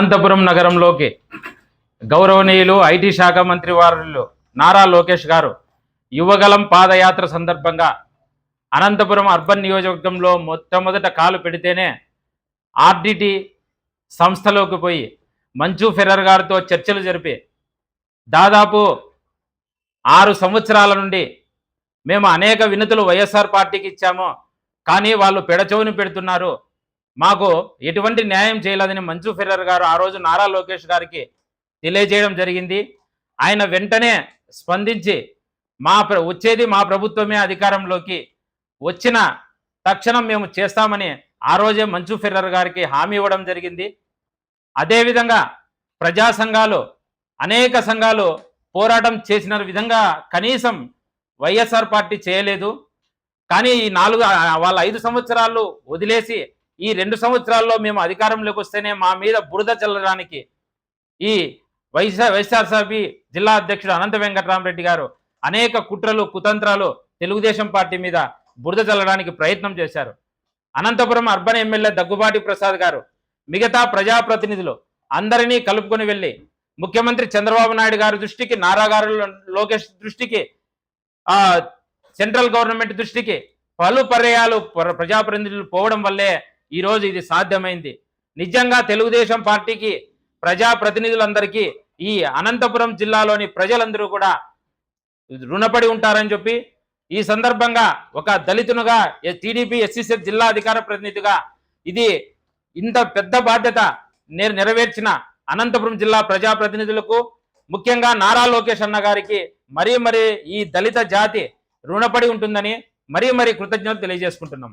అనంతపురం నగరంలోకి గౌరవనీయులు ఐటీ శాఖ మంత్రి వారు నారా లోకేష్ గారు యువగలం పాదయాత్ర సందర్భంగా అనంతపురం అర్బన్ నియోజకవర్గంలో మొట్టమొదట కాలు పెడితేనే ఆర్డిటి సంస్థలోకి పోయి మంచు ఫెర్రర్ గారితో చర్చలు జరిపి దాదాపు 6 సంవత్సరాల నుండి మేము అనేక వినతులు వైఎస్ఆర్ పార్టీకి ఇచ్చాము, కానీ వాళ్ళు పెడచెవిని పెడుతున్నారు, మాకు ఎటువంటి న్యాయం చేయలేదని మంచు ఫెర్రర్ గారు ఆ రోజు నారా లోకేష్ గారికి తెలియజేయడం జరిగింది. ఆయన వెంటనే స్పందించి వచ్చేది మా ప్రభుత్వమే అధికారంలోకి వచ్చిన తక్షణం మేము చేస్తామని ఆ రోజే మంచు ఫెర్రర్ గారికి హామీ ఇవ్వడం జరిగింది. అదేవిధంగా ప్రజా సంఘాలు అనేక సంఘాలు పోరాటం చేసిన విధంగా కనీసం వైఎస్ఆర్ పార్టీ చేయలేదు. కానీ ఈ వాళ్ళ 5 సంవత్సరాలు వదిలేసి ఈ 2 సంవత్సరాల్లో మేము అధికారంలోకి వస్తేనే మా మీద బురద చల్లడానికి ఈ వైఎస్ఆర్సీపీ జిల్లా అధ్యక్షుడు అనంత వెంకటరామరెడ్డి గారు అనేక కుట్రలు కుతంత్రాలు తెలుగుదేశం పార్టీ మీద బురద చల్లడానికి ప్రయత్నం చేశారు. అనంతపురం అర్బన్ ఎమ్మెల్యే దగ్గుబాటి ప్రసాద్ గారు మిగతా ప్రజాప్రతినిధులు అందరినీ కలుపుకొని వెళ్ళి ముఖ్యమంత్రి చంద్రబాబు నాయుడు గారి దృష్టికి, నారా గారు లోకేష్ దృష్టికి, సెంట్రల్ గవర్నమెంట్ దృష్టికి పలు పర్యాయాలు ప్రజాప్రతినిధులు పోవడం వల్లే ఈరోజు ఇది సాధ్యమైంది. నిజంగా తెలుగుదేశం పార్టీకి ప్రజాప్రతినిధులందరికీ ఈ అనంతపురం జిల్లాలోని ప్రజలందరూ కూడా రుణపడి ఉంటారని చెప్పి ఈ సందర్భంగా ఒక దళితునుగా టీడీపీ ఎస్సీసెట్ జిల్లా అధికార ప్రతినిధిగా ఇది ఇంత పెద్ద బాధ్యత నెరవేర్చిన అనంతపురం జిల్లా ప్రజాప్రతినిధులకు, ముఖ్యంగా నారా లోకేష్ అన్న గారికి మరీ ఈ దళిత జాతి రుణపడి ఉంటుందని మరీ కృతజ్ఞతలు తెలియజేసుకుంటున్నాం.